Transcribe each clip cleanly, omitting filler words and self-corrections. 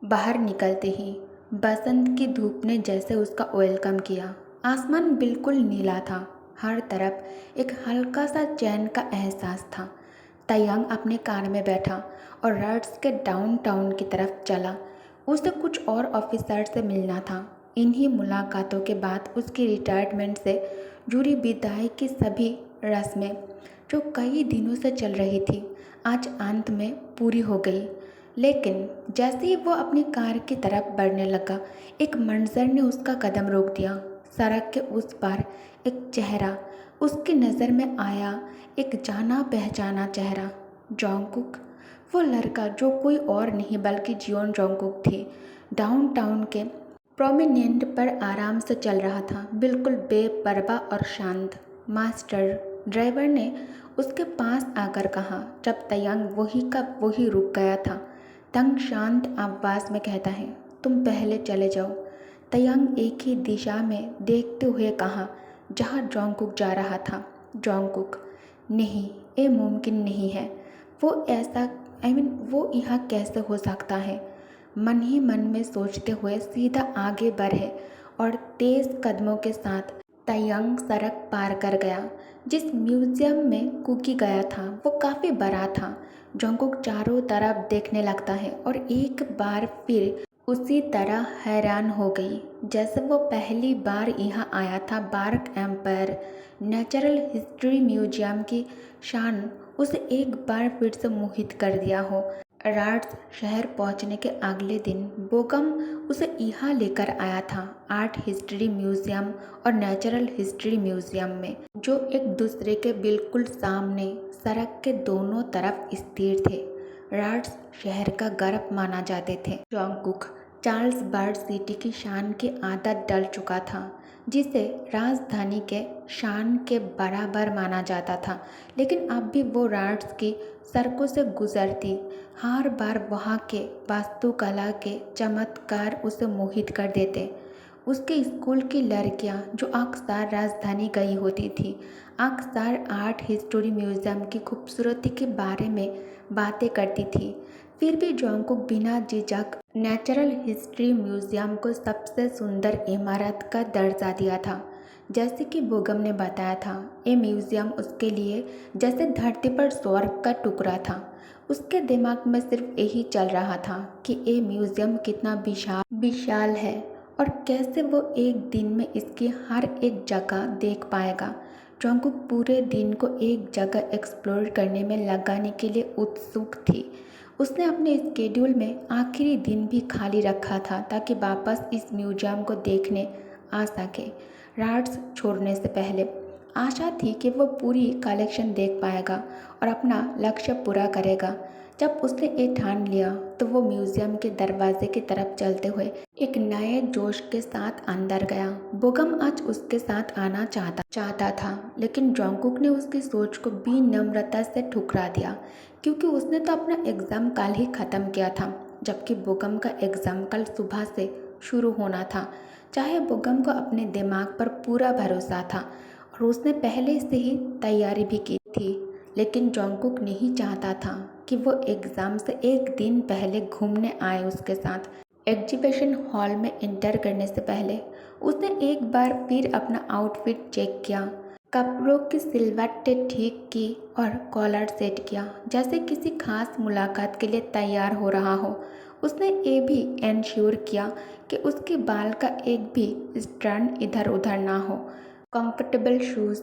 बाहर निकलते ही बसंत की धूप ने जैसे उसका वेलकम किया। आसमान बिल्कुल नीला था। हर तरफ एक हल्का सा चैन का एहसास था। तयंग अपने कार में बैठा और रड्स के डाउनटाउन की तरफ चला। उसे कुछ और ऑफिसर से मिलना था। इन्हीं मुलाकातों के बाद उसकी रिटायरमेंट से जुड़ी विदाई की सभी रस्में जो कई दिनों से चल रही थी आज अंत में पूरी हो गई। लेकिन जैसे ही वो अपनी कार की तरफ बढ़ने लगा, एक मंजर ने उसका कदम रोक दिया। सड़क के उस पार एक चेहरा उसकी नज़र में आया, एक जाना पहचाना चेहरा। जोंगकुक, वो लड़का जो कोई और नहीं बल्कि जियोन जोंगकुक थी, डाउनटाउन के प्रोमिनेंट पर आराम से चल रहा था, बिल्कुल बेपरवाह और शांत। मास्टर, ड्राइवर ने उसके पास आकर कहा जब तयंग वही का वही रुक गया था। तंग शांत आवाज़ में कहता है, तुम पहले चले जाओ। तयंग एक ही दिशा में देखते हुए कहा जहाँ जोंगकुक जा रहा था। जोंगकुक, नहीं, ये मुमकिन नहीं है। वो ऐसा वो यहाँ कैसे हो सकता है? मन ही मन में सोचते हुए सीधा आगे बढ़े और तेज कदमों के साथ तयंग सड़क पार कर गया। जिस म्यूजियम में कुकी गया था वो काफ़ी बड़ा था। जोंगकुक चारों तरफ देखने लगता है और एक बार फिर उसी तरह हैरान हो गई जैसे वो पहली बार यहाँ आया था। Bark empire natural history museum की शान उसे एक बार फिर से मोहित कर दिया हो। राड्स शहर पहुंचने के अगले दिन बोगम उसे यहाँ लेकर आया था, आर्ट हिस्ट्री म्यूजियम और नेचुरल हिस्ट्री म्यूजियम में, जो एक दूसरे के बिल्कुल सामने सड़क के दोनों तरफ स्थिर थे। राड्स शहर का गर्व माना जाते थे। जोंगकुक चार्ल्स बर्ड सिटी की शान की आदत डल चुका था, जिसे राजधानी के शान के बराबर माना जाता था। लेकिन अब भी वो राड्स की सड़कों से गुजरती हर बार वहाँ के वास्तुकला के चमत्कार उसे मोहित कर देते। उसके स्कूल की लड़कियाँ जो अक्सर राजधानी गई होती थी, अक्सर आर्ट हिस्टोरी म्यूजियम की खूबसूरती के बारे में बातें करती थी। फिर भी जोंगकुक बिना झिझक नेचुरल हिस्ट्री म्यूजियम को सबसे सुंदर इमारत का दर्जा दिया था। जैसे कि बोगम ने बताया था, ये म्यूजियम उसके लिए जैसे धरती पर स्वर्ग का टुकड़ा था। उसके दिमाग में सिर्फ यही चल रहा था कि ये म्यूजियम कितना विशाल है और कैसे वो एक दिन में इसकी हर एक जगह देख पाएगा। जोंगकुक पूरे दिन को एक जगह एक्सप्लोर करने में लगाने के लिए उत्सुक थी। उसने अपने स्केड्यूल में आखिरी दिन भी खाली रखा था ताकि वापस इस म्यूजियम को देखने आ सके। राड्स छोड़ने से पहले आशा थी कि वो पूरी कलेक्शन देख पाएगा और अपना लक्ष्य पूरा करेगा। जब उसने ये ठान लिया तो वो म्यूजियम के दरवाजे की तरफ चलते हुए एक नए जोश के साथ अंदर गया। बोगम आज उसके साथ आना चाहता था, लेकिन जोंगकुक ने उसकी सोच को विनम्रता से ठुकरा दिया, क्योंकि उसने तो अपना एग्ज़ाम कल ही ख़त्म किया था, जबकि बोगम का एग्ज़ाम कल सुबह से शुरू होना था। चाहे बोगम को अपने दिमाग पर पूरा भरोसा था और उसने पहले से ही तैयारी भी की थी, लेकिन जोंगकुक नहीं चाहता था कि वो एग्ज़ाम से एक दिन पहले घूमने आए उसके साथ। एग्जीबिशन हॉल में एंटर करने से पहले उसने एक बार फिर अपना आउटफिट चेक किया, कपड़ों की सिलवटें ठीक की और कॉलर सेट किया, जैसे किसी खास मुलाकात के लिए तैयार हो रहा हो। उसने ये भी इंश्योर किया कि उसके बाल का एक भी स्ट्रैंड इधर उधर ना हो। कंफर्टेबल शूज़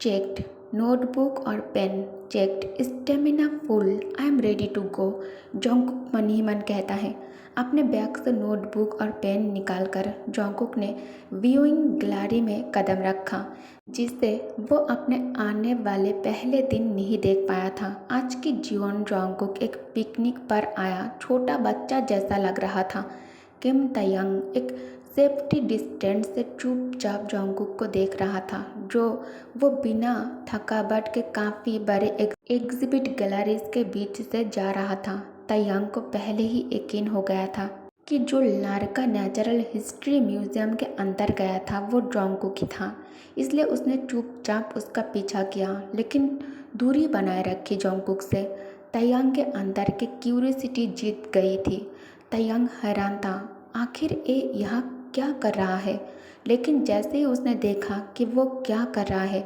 चेक्ड, नोटबुक और pen checked, stamina full, I am ready to go, Jungkook मन ही मन कहता है। अपने बैग से नोटबुक और पेन निकालकर जोंगकुक ने व्यूइंग गैलरी में कदम रखा, जिसे वो अपने आने वाले पहले दिन नहीं देख पाया था। आज की जियोन जोंगकुक एक पिकनिक पर आया छोटा बच्चा जैसा लग रहा था। किम तयंग एक सेफ्टी डिस्टेंस से चुपचाप जोंगकुक को देख रहा था, जो वो बिना थकावट के काफ़ी बड़े एग्जिबिट गैलरीज के बीच से जा रहा था। तयंग को पहले ही यकीन हो गया था कि जो लड़का नेचुरल हिस्ट्री म्यूजियम के अंदर गया था वो जोंगकुक ही था, इसलिए उसने चुपचाप उसका पीछा किया, लेकिन दूरी बनाए रखी जोंगकुक से। तयंग के अंदर की क्यूरियोसिटी जीत गई थी। तयंग हैरान था, आखिर ये यहाँ क्या कर रहा है। लेकिन जैसे ही उसने देखा कि वो क्या कर रहा है,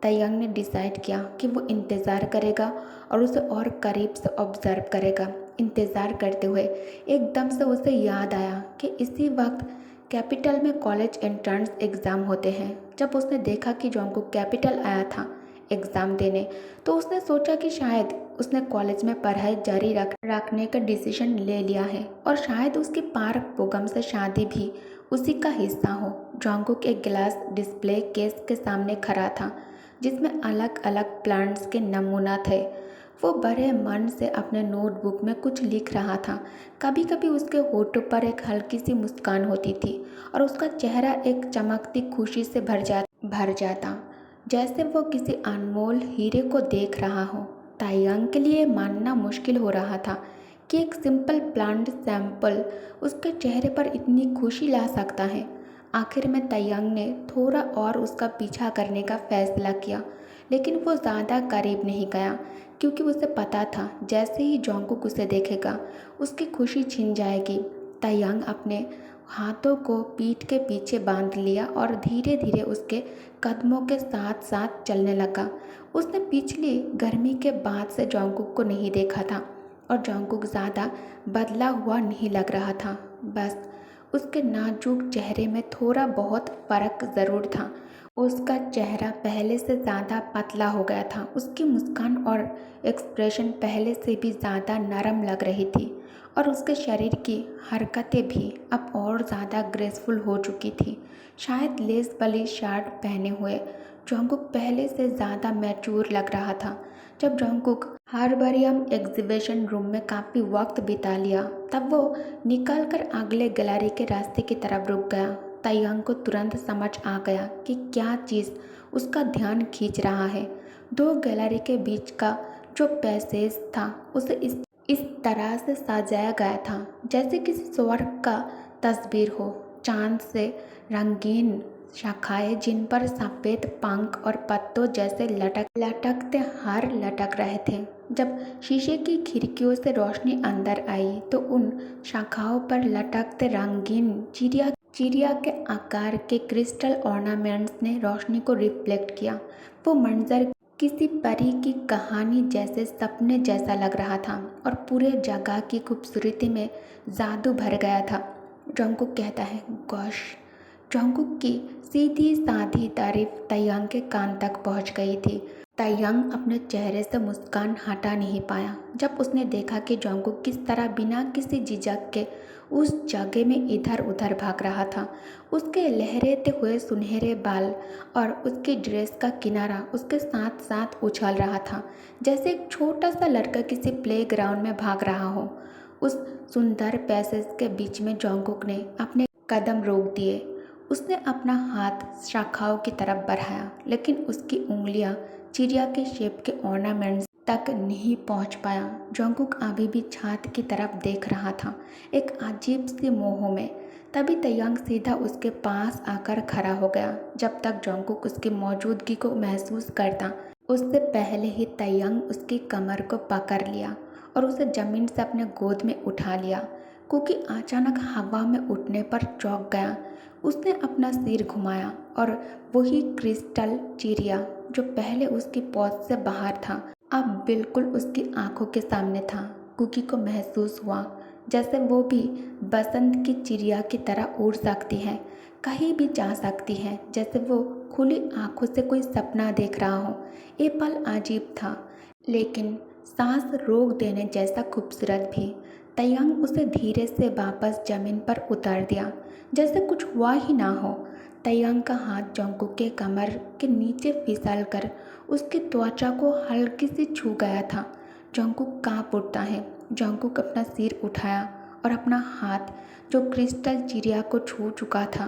तयंग ने डिसाइड किया कि वो इंतज़ार करेगा और उसे और करीब से ऑब्जर्व करेगा। इंतज़ार करते हुए एकदम से उसे याद आया कि इसी वक्त कैपिटल में कॉलेज एंट्रेंस एग्ज़ाम होते हैं। जब उसने देखा कि जोंगकुक कैपिटल आया था एग्ज़ाम देने, तो उसने सोचा कि शायद उसने कॉलेज में पढ़ाई जारी रखने का डिसीजन ले लिया है और शायद उसकी पार्क बोगम से शादी भी उसी का हिस्सा हो। जोंगकुक एक गिलास डिस्प्ले केस के सामने खड़ा था जिसमें अलग अलग प्लांट्स के नमूना थे। वो बड़े मन से अपने नोटबुक में कुछ लिख रहा था। कभी कभी उसके होठों पर एक हल्की सी मुस्कान होती थी और उसका चेहरा एक चमकती खुशी से भर जाता, जैसे वो किसी अनमोल हीरे को देख रहा हो। ताइयांग के लिए मानना मुश्किल हो रहा था कि एक सिंपल प्लांट सैंपल उसके चेहरे पर इतनी खुशी ला सकता है। आखिर में ताइयांग ने थोड़ा और उसका पीछा करने का फैसला किया, लेकिन वो ज़्यादा करीब नहीं गया क्योंकि उसे पता था जैसे ही जोंगकुक उसे देखेगा उसकी खुशी छिन जाएगी। ताइयांग अपने हाथों को पीठ के पीछे बांध लिया और धीरे धीरे उसके कदमों के साथ साथ चलने लगा। उसने पिछली गर्मी के बाद से जोंगकुक को नहीं देखा था और जोंगकुक ज़्यादा बदला हुआ नहीं लग रहा था। बस उसके नाजुक चेहरे में थोड़ा बहुत फर्क ज़रूर था। उसका चेहरा पहले से ज़्यादा पतला हो गया था। उसकी मुस्कान और एक्सप्रेशन पहले से भी ज़्यादा नरम लग रही थी और उसके शरीर की हरकतें भी अब और ज़्यादा ग्रेसफुल हो चुकी थी। शायद लेस वाली शर्ट पहने हुए जोंगकुक पहले से ज़्यादा मैच्योर लग रहा था। जब जोंगकुक हार्बरियम एग्जीबिशन रूम में काफ़ी वक्त बिता लिया, तब वो निकलकर अगले गैलरी के रास्ते की तरफ रुक गया। ताइयांग को तुरंत समझ आ गया कि क्या चीज़ उसका ध्यान खींच रहा है। दो गैलरी के बीच का जो पैसेज था उसे इस तरह से सजाया गया था जैसे किसी स्वर्ग का तस्वीर हो। चांद से रंगीन शाखाएं जिन पर सफ़ेद पंख और पत्तों जैसे लटकते हार लटक रहे थे। जब शीशे की खिड़कियों से रोशनी अंदर आई तो उन शाखाओं पर लटकते रंगीन चिड़िया के आकार के क्रिस्टल ऑर्नामेंट्स ने रोशनी को रिफ्लेक्ट किया। वो मंजर किसी परी की कहानी जैसे सपने जैसा लग रहा था और पूरे जगह की खूबसूरती में जादू भर गया था। जोंगकुक कहता है, गॉश। जोंगकुक की सीधी साधी तारीफ ताइयांग के कान तक पहुंच गई थी। ताइयांग अपने चेहरे से मुस्कान हटा नहीं पाया जब उसने देखा कि जोंगकुक किस तरह बिना किसी झिझक के उस जगह में इधर उधर भाग रहा था। उसके लहराते हुए सुनहरे बाल और उसकी ड्रेस का किनारा उसके साथ साथ उछल रहा था, जैसे एक छोटा सा लड़का किसी प्लेग्राउंड में भाग रहा हो। उस सुंदर पैसेज के बीच में जोंगकुक ने अपने कदम रोक दिए। उसने अपना हाथ शाखाओं की तरफ बढ़ाया, लेकिन उसकी उंगलियां चिड़िया के शेप के ऑर्नामेंट्स तक नहीं पहुंच पाया। जोंगकुक अभी भी छात की तरफ देख रहा था, एक अजीब सी मोह में। तभी ताइयांग सीधा उसके पास आकर खड़ा हो गया। जब तक जोंगकुक उसकी मौजूदगी को महसूस करता, उससे पहले ही ताइयांग उसकी कमर को पकड़ लिया और उसे जमीन से अपने गोद में उठा लिया। कुकी अचानक हवा में उठने पर चौंक गया। उसने अपना सिर घुमाया और वही क्रिस्टल चिड़िया जो पहले उसकी पहुंच से बाहर था, अब बिल्कुल उसकी आंखों के सामने था। कुकी को महसूस हुआ जैसे वो भी बसंत की चिड़िया की तरह उड़ सकती है, कहीं भी जा सकती है, जैसे वो खुली आंखों से कोई सपना देख रहा हो। ये पल अजीब था, लेकिन सांस रोक देने जैसा खूबसूरत भी। ताइयांग उसे धीरे से वापस जमीन पर उतार दिया, जैसे कुछ हुआ ही ना हो। ताइयांग का हाथ जोंगकुक के कमर के नीचे फिसल कर उसकी त्वचा को हल्की सी छू गया था। जोंगकुक कांप उठता है। जोंगकुक अपना सिर उठाया और अपना हाथ जो क्रिस्टल चिड़िया को छू चुका था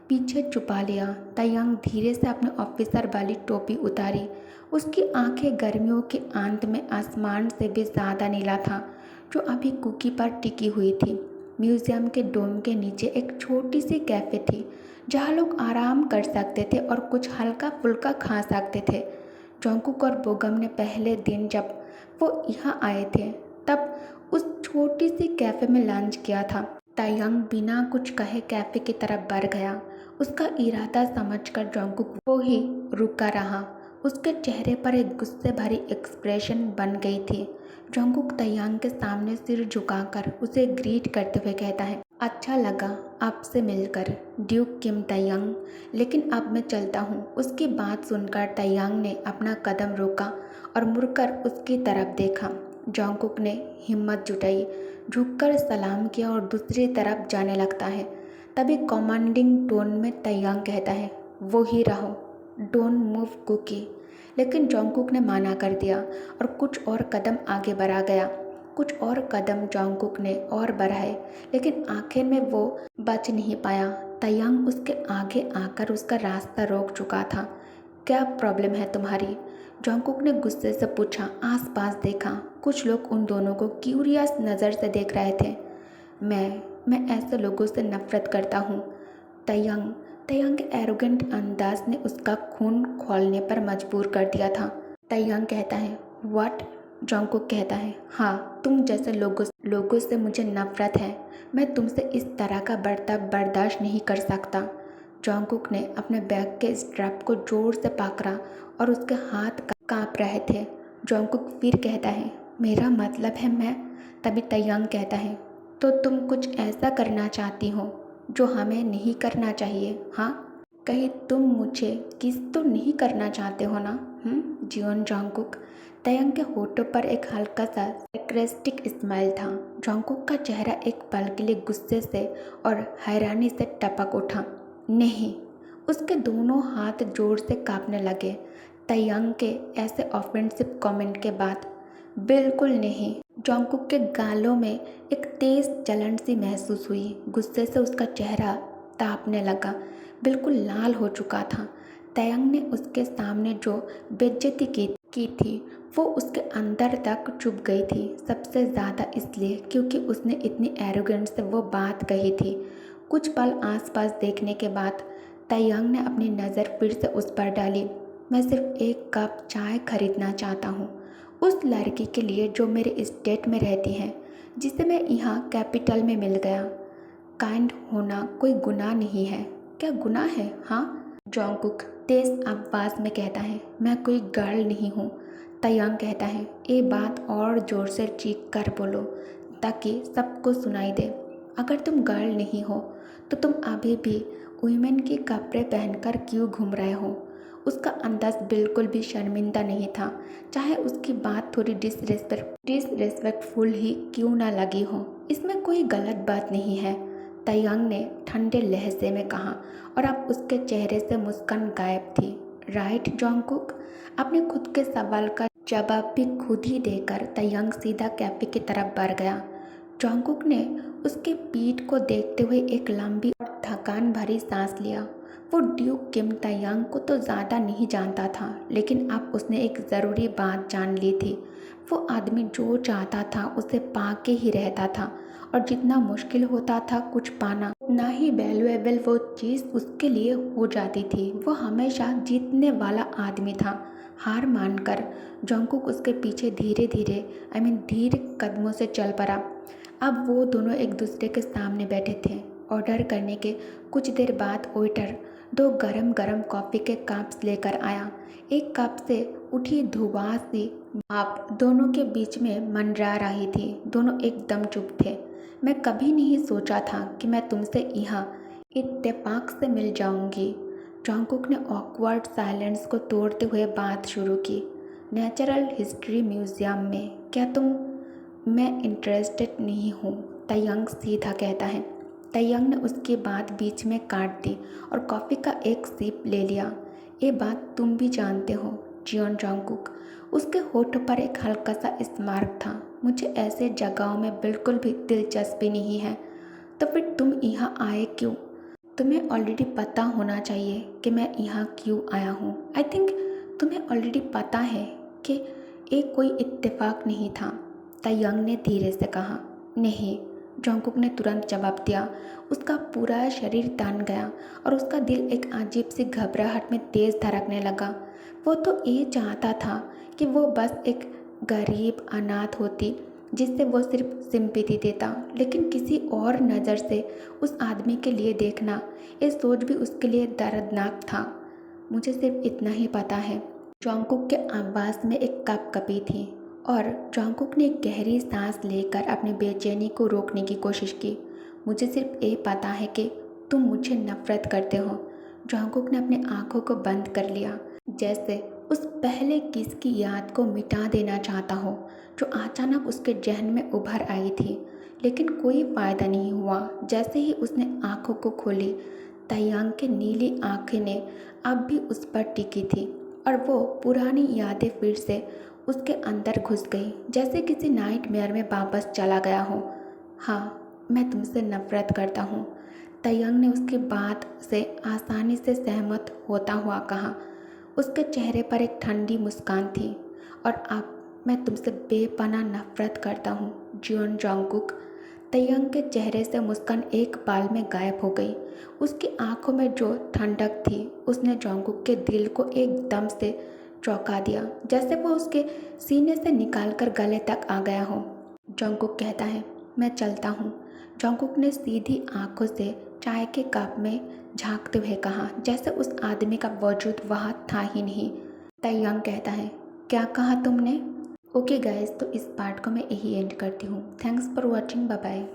पीछे छुपा लिया। ताइयांग धीरे से अपने ऑफिसर वाली टोपी उतारी। उसकी आंखें गर्मियों के अंत में आसमान से भी ज़्यादा नीला था जो अभी कुकी पर टिकी हुई थी। म्यूजियम के डोम के नीचे एक छोटी सी कैफ़े थी जहाँ लोग आराम कर सकते थे और कुछ हल्का फुल्का खा सकते थे। जोंगकुक और बोगम ने पहले दिन जब वो यहाँ आए थे तब उस छोटी सी कैफ़े में लंच किया था। तायंग बिना कुछ कहे कैफ़े की तरफ बढ़ गया। उसका इरादा समझकर जोंगकुक वो ही रुका रहा। उसके चेहरे पर एक गुस्से भरी एक्सप्रेशन बन गई थी। जोंगकुक तायंग के सामने सिर झुकाकर उसे ग्रीट करते हुए कहता है, अच्छा लगा आपसे मिलकर ड्यूक किम तायंग, लेकिन अब मैं चलता हूँ। उसकी बात सुनकर तायंग ने अपना कदम रोका और मुड़कर उसकी तरफ देखा। जोंगकुक ने हिम्मत जुटाई, झुककर सलाम किया और दूसरी तरफ जाने लगता है। तभी कमांडिंग टोन में तायंग कहता है, वो ही रहो, डोंट मूव कुकी। लेकिन जोंगकुक ने माना कर दिया और कुछ और कदम आगे बढ़ा गया। कुछ और कदम जोंगकुक ने और बढ़ाए, लेकिन आखिर में वो बच नहीं पाया। तायंग उसके आगे आकर उसका रास्ता रोक चुका था। क्या प्रॉब्लम है तुम्हारी? जोंगकुक ने गुस्से से पूछा। आसपास देखा, कुछ लोग उन दोनों को क्यूरियस नज़र से देख रहे थे। मैं ऐसे लोगों से नफरत करता हूँ। तायंग के एरोगेंट अंदाज ने उसका खून खौलने पर मजबूर कर दिया था। तायंग कहता है, व्हाट? जोंगकुक कहता है, हाँ, तुम जैसे लोगों से मुझे नफरत है। मैं तुमसे इस तरह का बर्ताव बर्दाश्त नहीं कर सकता। जोंगकुक ने अपने बैग के स्ट्रैप को जोर से पकड़ा और उसके हाथ कांप रहे थे। जोंगकुक फिर कहता है, मेरा मतलब है मैं। तभी तायंग कहता है, तो तुम कुछ ऐसा करना चाहती हो जो हमें नहीं करना चाहिए, हाँ? कहीं तुम मुझे किस तो नहीं करना चाहते हो ना? Xeon Jungkook. तायंग के होठों पर एक हल्का सा सरकास्टिक स्माइल था। जोंगकुक का चेहरा एक पल के लिए गुस्से से और हैरानी से टपक उठा। नहीं। उसके दोनों हाथ जोर से कांपने लगे। तायंग के ऐसे ऑफेंसिव कमेंट के बाद बिल्कुल नहीं। जोंगकुक के गालों में एक तेज जलन सी महसूस हुई। गुस्से से उसका चेहरा तापने लगा, बिल्कुल लाल हो चुका था। तायंग ने उसके सामने जो बेइज्जती की थी वो उसके अंदर तक चुभ गई थी। सबसे ज़्यादा इसलिए क्योंकि उसने इतनी एरोगेंस से वो बात कही थी। कुछ पल आसपास देखने के बाद तायंग ने अपनी नज़र फिर से उस पर डाली। मैं सिर्फ एक कप चाय खरीदना चाहता हूँ, उस लड़की के लिए जो मेरे स्टेट में रहती है, जिसे मैं यहाँ कैपिटल में मिल गया। काइंड होना कोई गुनाह नहीं है। क्या गुनाह है, हाँ? जोंगकुक तेज आवाज़ में कहता है, मैं कोई गर्ल नहीं हूँ। तायंग कहता है, ये बात और ज़ोर से चीख कर बोलो ताकि सबको सुनाई दे। अगर तुम गर्ल नहीं हो तो तुम अभी भी वुमेन के कपड़े पहनकर क्यों घूम रहे हो? उसका अंदाज बिल्कुल भी शर्मिंदा नहीं था, चाहे उसकी बात थोड़ी डिसरेस्पेक्टफुल ही क्यों ना लगी हो। इसमें कोई गलत बात नहीं है, तायंग ने ठंडे लहजे में कहा और अब उसके चेहरे से मुस्कान गायब थी। Right Jungkook? अपने खुद के सवाल का जवाब भी खुद ही देकर तायंग सीधा कैफे की तरफ बढ़ गया। जोंगकुक ने उसके पीठ को देखते हुए एक लंबी और थकान भरी सांस लिया। वो ड्यूक किम तायंग को तो ज़्यादा नहीं जानता था, लेकिन अब उसने एक ज़रूरी बात जान ली थी। वो आदमी जो चाहता था उसे पा के ही रहता था, और जितना मुश्किल होता था कुछ पाना, उतना ही वैल्यूएबल वो चीज़ उसके लिए हो जाती थी। वो हमेशा जीतने वाला आदमी था। हार मानकर जोंगकुक उसके पीछे धीरे कदमों से चल पड़ा। अब वो दोनों एक दूसरे के सामने बैठे थे। ऑर्डर करने के कुछ देर बाद वेटर 2 गरम गरम कॉफ़ी के कप्स लेकर आया। एक कप से उठी धुआं सी भाप दोनों के बीच में मंडरा रही थी। दोनों एकदम चुप थे। मैं कभी नहीं सोचा था कि मैं तुमसे यहाँ इत्तेफाक से मिल जाऊंगी। जोंगकुक ने ऑकवर्ड साइलेंस को तोड़ते हुए बात शुरू की। नेचुरल हिस्ट्री म्यूजियम में क्या तुम? मैं इंटरेस्टेड नहीं हूँ, तायंग सीधा कहता है। तायंग ने उसकी बात बीच में काट दी और कॉफ़ी का एक सिप ले लिया। ये बात तुम भी जानते हो, जियोन जोंगकुक। उसके होठों पर एक हल्का सा स्मारक था। मुझे ऐसे जगहों में बिल्कुल भी दिलचस्पी नहीं है। तो फिर तुम यहाँ आए क्यों? तुम्हें ऑलरेडी पता होना चाहिए कि मैं यहाँ क्यों आया हूँ। आई थिंक तुम्हें ऑलरेडी पता है कि ये कोई इत्तेफाक नहीं था, तायंग ने धीरे से कहा। नहीं, जोंगकुक ने तुरंत जवाब दिया। उसका पूरा शरीर तान गया और उसका दिल एक अजीब सी घबराहट में तेज़ धड़कने लगा। वो तो ये चाहता था कि वो बस एक गरीब अनाथ होती जिससे वो सिर्फ सिंपैथी देता, लेकिन किसी और नज़र से उस आदमी के लिए देखना, ये सोच भी उसके लिए दर्दनाक था। मुझे सिर्फ इतना ही पता है। जॉन्गकुक के आवाज़ में एक कँपकपी थी और जॉन्गकुक ने एक गहरी सांस लेकर अपनी बेचैनी को रोकने की कोशिश की। मुझे सिर्फ ये पता है कि तुम मुझे नफरत करते हो। जॉन्गकुक ने अपनी आंखों को बंद कर लिया, जैसे उस पहले किस की याद को मिटा देना चाहता हो जो अचानक उसके जहन में उभर आई थी। लेकिन कोई फ़ायदा नहीं हुआ। जैसे ही उसने आंखों को खोली, तायांग की नीली आंखें ने अब भी उस पर टिकी थी और वो पुरानी यादें फिर से उसके अंदर घुस गई, जैसे किसी नाइटमेयर में वापस चला गया हो। हाँ, मैं तुमसे नफरत करता हूँ, तायांग ने उसकी बात से आसानी से सहमत होता हुआ कहा। उसके चेहरे पर एक ठंडी मुस्कान थी। और अब मैं तुमसे बेपनाह नफरत करता हूँ जियोन जॉन्गकुक। तायांग के चेहरे से मुस्कान एक पल में गायब हो गई। उसकी आंखों में जो ठंडक थी उसने जॉन्गकुक के दिल को एकदम से चौंका दिया, जैसे वो उसके सीने से निकालकर गले तक आ गया हो। जॉन्गकुक कहता है, मैं चलता हूँ। जॉन्गकुक ने सीधी आंखों से चाय के कप में झांकते हुए कहा, जैसे उस आदमी का वजूद वहाँ था ही नहीं। तायांग कहता है, क्या कहा तुमने? ओके गाइस, तो इस पार्ट को मैं यही एंड करती हूँ। Thanks for watching, bye bye.